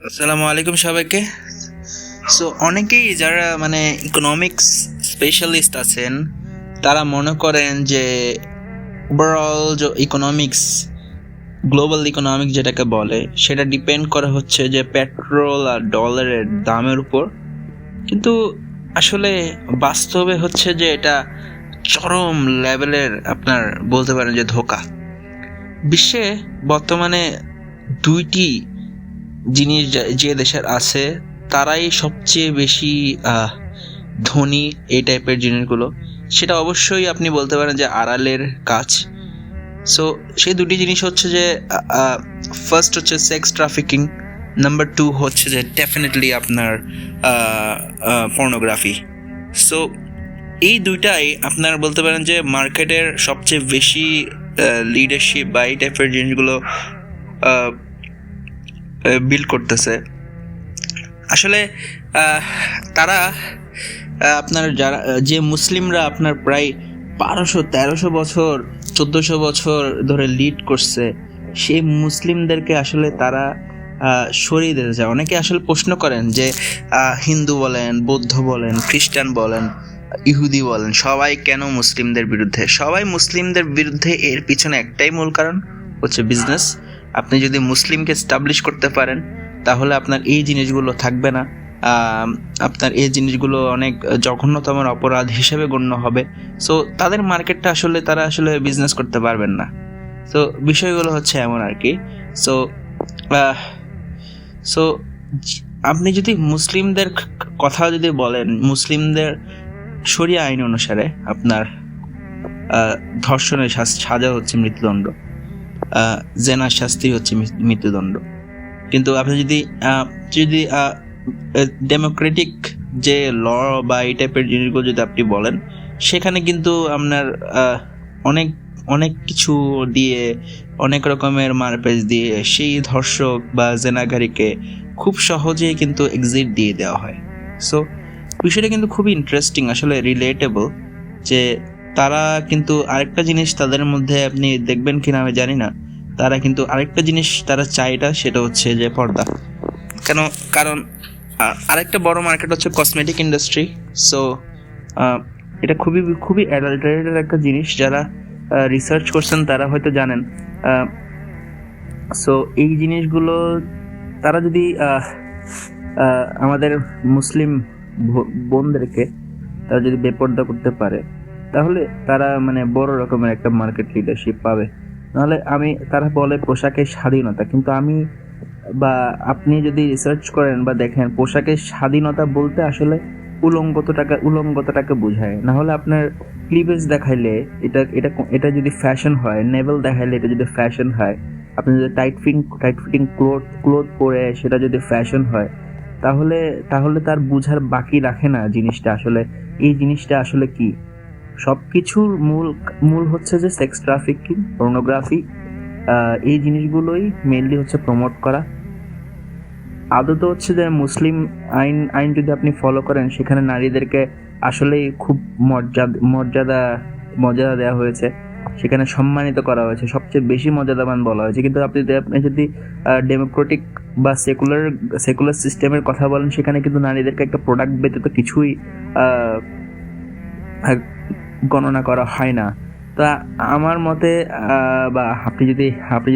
আসসালামু আলাইকুম সবাইকে। সো অনেকেই যারা ইকোনমিক্স স্পেশালিস্ট আছেন তারা মনে করেন যে ওভারঅল যে ইকোনমিক্স, গ্লোবাল ইকোনমিক্স যেটাকে বলে, সেটা ডিপেন্ড করে হচ্ছে যে পেট্রোল আর ডলারের দামের উপর। কিন্তু আসলে বাস্তবে হচ্ছে যে এটা চরম লেভেলের, আপনার বলতে পারেন যে ধোঁকা। বিশ্বে বর্তমানে দুইটি জিনিস যে দেশের আছে তারাই সবচেয়ে বেশি ধনী এই টাইপের জিনিসগুলো। সেটা অবশ্যই আপনি বলতে পারেন যে আড়ালের কাজ। সো সেই দুটি জিনিস হচ্ছে যে ফার্স্ট হচ্ছে সেক্স ট্রাফিকিং, নাম্বার টু হচ্ছে যে ডেফিনেটলি আপনার পর্নোগ্রাফি। সো এই দুইটাই আপনার বলতে পারেন যে মার্কেটের সবচেয়ে বেশি লিডারশিপ বা এই টাইপের জিনিসগুলো বিল্ড করতেছে। আসলে তারা আপনার যারা যে মুসলিমরা আপনার প্রায় 1200-1300 বছর 1400 বছর ধরে লিড করছে, সেই মুসলিমদেরকে আসলে তারা সরিয়ে দিতে চায়। অনেকে আসলে প্রশ্ন করেন যে হিন্দু বলেন, বৌদ্ধ বলেন, খ্রিস্টান বলেন, ইহুদি বলেন, সবাই কেন মুসলিমদের বিরুদ্ধে? সবাই মুসলিমদের বিরুদ্ধে এর পিছনে একটাই মূল কারণ হচ্ছে বিজনেস। আপনি যদি মুসলিমকে এস্টাবলিশ করতে পারেন তাহলে আপনার এই জিনিসগুলো থাকবে না। আপনার এই জিনিসগুলো অনেক জঘন্যতম অপরাধ হিসেবে গণ্য হবে। সো তাদের মার্কেটটা আসলে তারা আসলে বিজনেস করতে পারবেন না। সো বিষয়গুলো হচ্ছে এমন আর কি। সো সো আপনি যদি মুসলিমদের কথা যদি বলেন, মুসলিমদের শরিয়া আইন অনুসারে আপনার ধর্ষণের সাজা হচ্ছে মৃত্যুদণ্ড, জেনার শাস্তি হচ্ছে মৃত্যুদণ্ড। কিন্তু আপনি যদি যদি ডেমোক্রেটিক যে ল বা এই টাইপের জিনিসগুলো যদি আপনি বলেন, সেখানে কিন্তু আপনার অনেক অনেক কিছু দিয়ে, অনেক রকমের মারপ্যাচ দিয়ে সেই ধর্ষক বা জেনাকারীকে খুব সহজেই কিন্তু এক্সিট দিয়ে দেওয়া হয়। সো বিষয়টা কিন্তু খুবই ইন্টারেস্টিং, আসলে রিলেটেবল। যে তারা কিন্তু আরেকটা জিনিস তাদের মধ্যে আপনি দেখবেন কিনা আমি জানি না, তারা কিন্তু আরেকটা জিনিস তারা চাইটা, সেটা হচ্ছে যে পর্দা। কেন? কারণ আরেকটা বড় মার্কেট হচ্ছে কসমেটিক ইন্ডাস্ট্রি। সো এটা খুবই খুবই অ্যাডাল্টারেটেড একটা জিনিস। যারা রিসার্চ করছেন তারা হয়তো জানেন। সো এই জিনিসগুলো তারা যদি আমাদের মুসলিম বোনদেরকে তারা যদি বেপর্দা করতে পারে, তাহলে তারা বড় রকমের একটা মার্কেট লিডারশিপ পাবে। নাহলে তারা বলে পোশাকের স্বাধীনতা, কিন্তু আমি বা আপনি যদি রিসার্চ করেন বা দেখেন, পোশাকের স্বাধীনতা বলতে আসলে উলঙ্গতটাকে বোঝায়। না হলে আপনার ক্লিভেজ দেখাইলে এটা এটা এটা যদি ফ্যাশন হয়, নেভেল দেখাইলে এটা যদি ফ্যাশন হয়, আপনি যদি টাইট ফিটিং ক্লোথ পরে সেটা যদি ফ্যাশন হয়, তাহলে তাহলে তার বুঝার বাকি রাখে না জিনিসটা আসলে, এই জিনিসটা আসলে কি। সবকিছুর মূল মূল হচ্ছে যে সেক্স ট্রাফিকিং, পর্নোগ্রাফি, এই জিনিসগুলোই মেইনলি হচ্ছে প্রমোট করা। আদত হচ্ছে যে মুসলিম আইন আইন যদি আপনি ফলো করেন, সেখানে নারীদেরকে আসলেই খুব মর্যাদা মর্যাদা দেওয়া হয়েছে, সেখানে সম্মানিত করা হয়েছে, সবচেয়ে বেশি মর্যাদাবান বলা হয়েছে। কিন্তু আপনি যদি ডেমোক্রেটিক বা সেকুলার সিস্টেমের কথা বলেন, সেখানে কিন্তু নারীদেরকে একটা প্রোডাক্ট ব্যতীত কিছুই গণনা করা হয় না। তা আমার মতে বা আপনি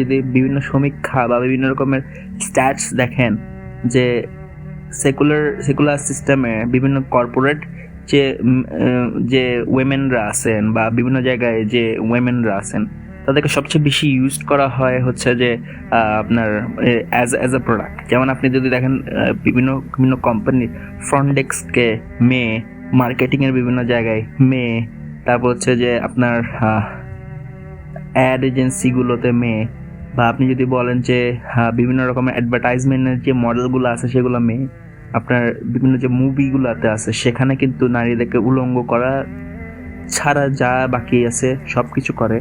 যদি বিভিন্ন সমীক্ষা বা বিভিন্ন রকমের স্ট্যাটস দেখেন, যে সেকুলার সিস্টেমে বিভিন্ন কর্পোরেট যে ওয়েমেনরা আছেন বা বিভিন্ন জায়গায় যে ওয়েমেনরা আছেন, তাদেরকে সবচেয়ে বেশি ইউজ করা হয় হচ্ছে যে আপনার অ্যাজ এ প্রোডাক্ট। যেমন আপনি যদি দেখেন বিভিন্ন বিভিন্ন কোম্পানির ফ্রন্ট ডেস্কে মেয়ে, মার্কেটিংয়ের বিভিন্ন জায়গায় মেয়ে, তারপর হচ্ছে যে আপনার অ্যাড এজেন্সিগুলোতে মেয়ে, বা আপনি যদি বলেন যে বিভিন্ন রকমের অ্যাডভার্টাইজমেন্টের যে মডেলগুলো আছে সেগুলো মেয়ে, আপনার বিভিন্ন যে মুভিগুলোতে আছে সেখানে কিন্তু নারীদেরকে উলঙ্গ করা ছাড়া যা বাকি আছে সব কিছু করে।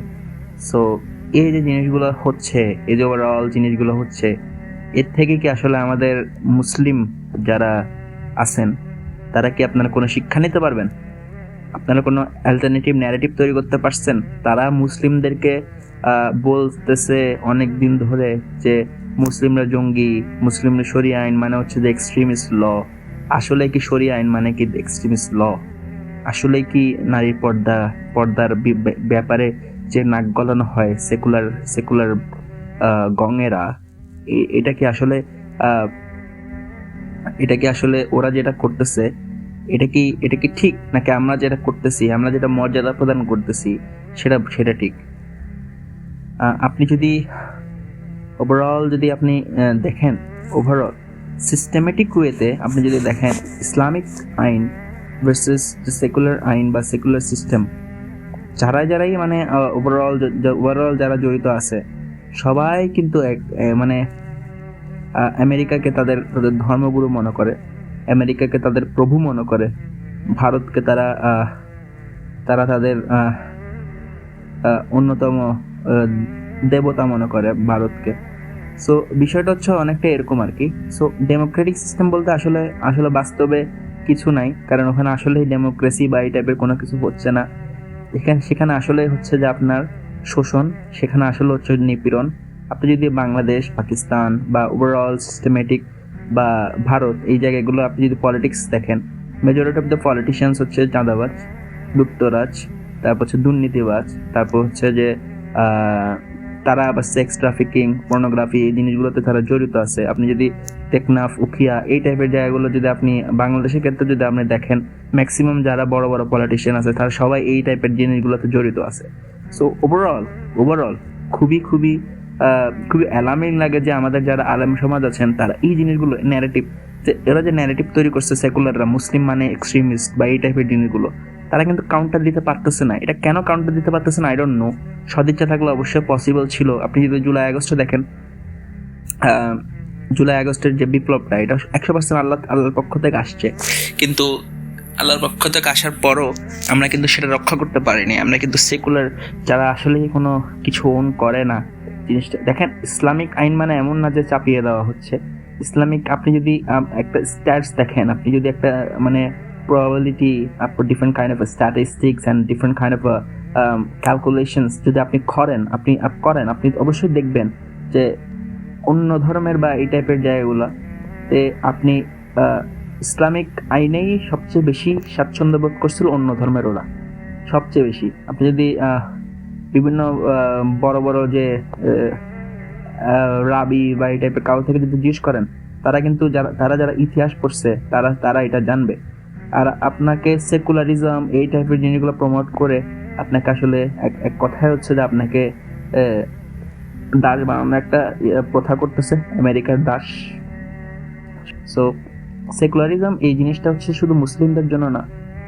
সো এই যে জিনিসগুলো হচ্ছে, এই যে ওভারঅল জিনিসগুলো হচ্ছে, এর থেকে কি আসলে আমাদের মুসলিম যারা আছেন তারা কি আপনারা কোনো শিক্ষা নিতে পারবেন? আপনারা কোনো অ্যালটারনেটিভ ন্যারেটিভ তৈরি করতে পারছেন? তারা মুসলিমদেরকে বলতেছে অনেক দিন ধরে যে মুসলিমরা জঙ্গি, মুসলিমরা শরিয়া আইন মানে হচ্ছে যে এক্সট্রিমিস্ট ল। আসলে কি শরিয়া আইন মানে কি এক্সট্রিমিস্ট ল? আসলে কি নারীর পর্দার ব্যাপারে যে নাক গলানো হয় সেকুলার সেকুলার গঙেরা, এটা কি আসলে এটা কি আসলে ওরা যেটা করতেছে এটা কি ঠিক, নাকি আমরা যেটা করতেছি, আমরা যেটা মর্যাদা প্রদান করতেছি সেটা ঠিক? আপনি যদি ওভারঅল যদি আপনি দেখেন, ওভারঅল সিস্টেমেটিক ওয়েতে আপনি যদি দেখেন ইসলামিক আইন ভার্সেস সেকুলার আইন বা সেকুলার সিস্টেম, যারাই মানে ওভারঅল যারা জড়িত আছে সবাই কিন্তু মানে আমেরিকাকে তাদের ধর্মগুরু মনে করে, আমেরিকাকে তাদের প্রভু মনে করে, ভারতকে তারা তাদের অন্যতম দেবতা মনে করে ভারতকে। সো বিষয়টা হচ্ছে অনেকটা এরকম আর কি। সো ডেমোক্রেটিক সিস্টেম বলতে আসলে বাস্তবে কিছু নাই, কারণ ওখানে আসলে ডেমোক্রেসি বা এই টাইপের কোনো কিছু হচ্ছে না। সেখানে আসলে হচ্ছে যে আপনার শোষণ, সেখানে আসলে হচ্ছে নিপীড়ন। আপনি যদি বাংলাদেশ, পাকিস্তান বা ওভারঅল সিস্টেমেটিক বা ভারত, এই জায়গাগুলো আপনি যদি পলিটিক্স দেখেন, মেজরিটি অফ দ্য পলিটিশিয়ানস হচ্ছে চাঁদাবাজ, লুপ্তরাজ, তারপর হচ্ছে দুর্নীতিবাজ, তারপর হচ্ছে যে তারা আবার সেক্স ট্রাফিকিং, পর্নোগ্রাফি, এই জিনিসগুলোতে তারা জড়িত আছে। আপনি যদি টেকনাফ, উখিয়া এই টাইপের জায়গাগুলো যদি আপনি বাংলাদেশের ক্ষেত্রে যদি আপনি দেখেন, ম্যাক্সিমাম যারা বড় বড় পলিটিশিয়ান আছে তারা সবাই এই টাইপের জিনিসগুলোতে জড়িত আছে। সো ওভারঅল খুবই খুবই খুবই অ্যালার্মিং লাগে যে আমাদের যারা আলেম সমাজ আছেন তারা এই জিনিসগুলো ন্যারেটিভ, যে এরা যে ন্যারেটিভ তৈরি করছে সেকুলাররা, মুসলিম মানে এক্সট্রিমিস্ট বা এই টাইপের জিনিসগুলো, তারা কিন্তু কাউন্টার দিতে পারতেছে না। এটা কেন কাউন্টার দিতে পারতেছে না আই ডোন্ট নো। সদিচ্ছা থাকলে অবশ্যই পসিবল ছিল। আপনি যদি জুলাই আগস্টে দেখেন, জুলাই আগস্টের যে বিপ্লবটা, এটা 100% আল্লাহর পক্ষ থেকে আসছে, কিন্তু আল্লাহর পক্ষ থেকে আসার পরও আমরা কিন্তু সেটা রক্ষা করতে পারিনি। আমরা কিন্তু সেকুলার যারা আসলেই কোনো কিছু ওন করে না, জিনিসটা দেখেন, ইসলামিক আইন মানে এমন না যে চাপিয়ে দেওয়া হচ্ছে। ইসলামিক আপনি যদি একটা স্ট্যাটস দেখেন, আপনি যদি একটা মানে probability, different kind of statistics and different kind of calculations যদি আপনি করেন, আপনি অবশ্যই দেখবেন যে অন্য ধর্মের বা এই টাইপের জায়গাগুলোতে আপনি ইসলামিক আইনেই সবচেয়ে বেশি স্বাচ্ছন্দ্য বোধ করছিল অন্য ধর্মের ওরা, সবচেয়ে বেশি। আপনি যদি বিভিন্ন বড় বড় যে রাবি বা এই টাইপের কারো থেকে যদি জিজ্ঞেস করেন, তারা কিন্তু যারা ইতিহাস পড়ছে তারা এটা জানবে। আর আপনাকে সেকুলারিজম এই টাইপের জিনিসগুলো প্রমোট করে আপনাকে আসলে এক কথায় হচ্ছে যে আপনাকে দাস বানানো একটা প্রথা করতেছে, আমেরিকার দাস। সো সেকুলারিজম এই জিনিসটা হচ্ছে শুধু মুসলিমদের জন্য না,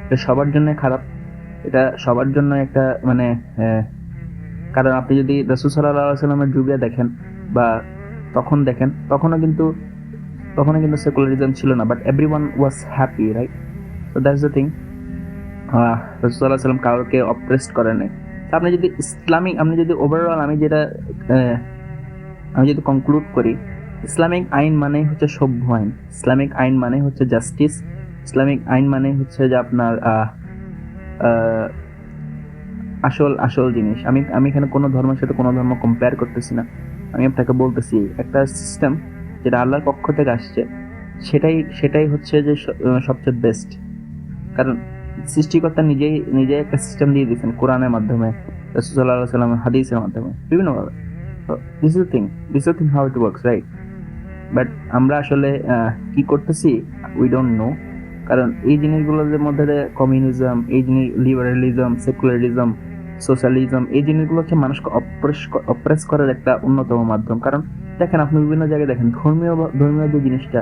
এটা সবার জন্য খারাপ। এটা সবার জন্য একটা মানে কারণ আপনি যদি রাসূল সাল্লাল্লাহু আলাইহি ওয়াসাল্লামের যুগে দেখেন বা তখন দেখেন, তখনও কিন্তু সেকুলারিজম ছিল না, but everyone was happy, right? So that's the thing. রাসূল সাল্লাল্লাহু আলাইহি ওয়াসাল্লাম কাউকে অপ্রেসড করেন নাই। আপনি যদি ইসলামিক, আপনি যদি ওভারঅল আমি যদি কনক্লুড করি, ইসলামিক আইন মানে হচ্ছে সভ্য আইন, ইসলামিক আইন মানে হচ্ছে জাস্টিস, ইসলামিক আইন মানে হচ্ছে যে আপনার আসল জিনিস। আমি এখানে কোনো ধর্মের সাথে কোনো ধর্ম কম্পেয়ার করতেছি না। আমি আপনাকে বলতেছি একটা সিস্টেম যেটা আল্লাহর পক্ষ থেকে আসছে, সেটাই হচ্ছে যে সবচেয়ে বেস্ট। কারণ সৃষ্টিকর্তা নিজেই একটা সিস্টেম দিয়ে দিয়েছেন কোরআনের মাধ্যমে, রাসূল সাল্লাল্লাহু আলাইহি ওয়াসাল্লামের হাদিসের মাধ্যমে, বিভিন্নভাবে। So this is the thing how it works, right? But আমরা আসলে কি করতেছি উই ডোন্ট নো। কারণ এই জিনিসগুলোর মধ্যে কমিউনিজম, এই জিনিস লিবারালিজম, সেকুলারিজম, সোশ্যালিজম, এই জিনিসগুলো হচ্ছে মানুষকে অপ্রেস করার একটা অন্যতম মাধ্যম। কারণ দেখেন, আপনি বিভিন্ন জায়গায় দেখেন ধর্মীয় যে জিনিসটা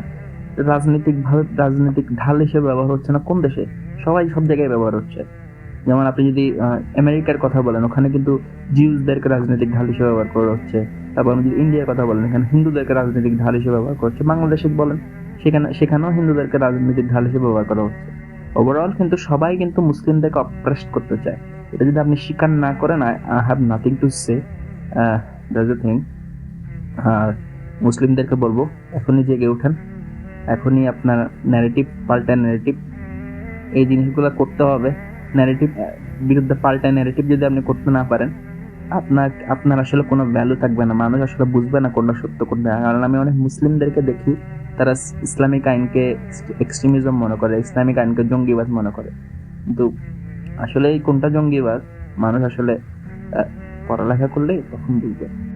রাজনৈতিক ঢাল হিসেবে ব্যবহার হচ্ছে না কোন দেশে? সব জায়গায় ব্যবহার হচ্ছে। যেমন আপনি যদি আমেরিকার কথা বলেন, ওখানে কিন্তু জিউসদেরকে রাজনৈতিক ঢাল হিসেবে ব্যবহার করা হচ্ছে। তারপর আপনি যদি ইন্ডিয়ার কথা বলেন, এখানে হিন্দুদেরকে রাজনৈতিক ঢাল হিসেবে ব্যবহার করছে। বাংলাদেশে বলেন, সেখানেও হিন্দুদেরকে রাজনৈতিক ঢাল হিসেবে ব্যবহার করা হচ্ছে। ওভারঅল কিন্তু সবাই কিন্তু মুসলিমদেরকে অপ্রেস করতে চায়। এটা যদি আপনি স্বীকার না করেন, I have nothing to say, that's the thing. আর মুসলিমদেরকে বলবো, এখনই জেগে ওঠেন, এখনই আপনার ন্যারেটিভ পাল্টায়, ন্যারেটিভ এই জিনিসগুলো করতে হবে। ন্যারেটিভ বিরুদ্ধে পাল্টায় ন্যারেটিভ যদি আপনি করতে না পারেন, আপনার আসলে কোনো ভ্যালু থাকবে না, মানুষ আসলে বুঝবে না কোনটা সত্য কোনটা। কারণ আমি অনেক মুসলিমদেরকে দেখি, তারা ইসলামিক আইনকে এক্সট্রিমিজম মনে করে, ইসলামিক আইনকে জঙ্গিবাদ মনে করে। কিন্তু আসলে এই কোনটা জঙ্গিবাদ মানুষ আসলে পড়ালেখা করলেই তখন বুঝবে।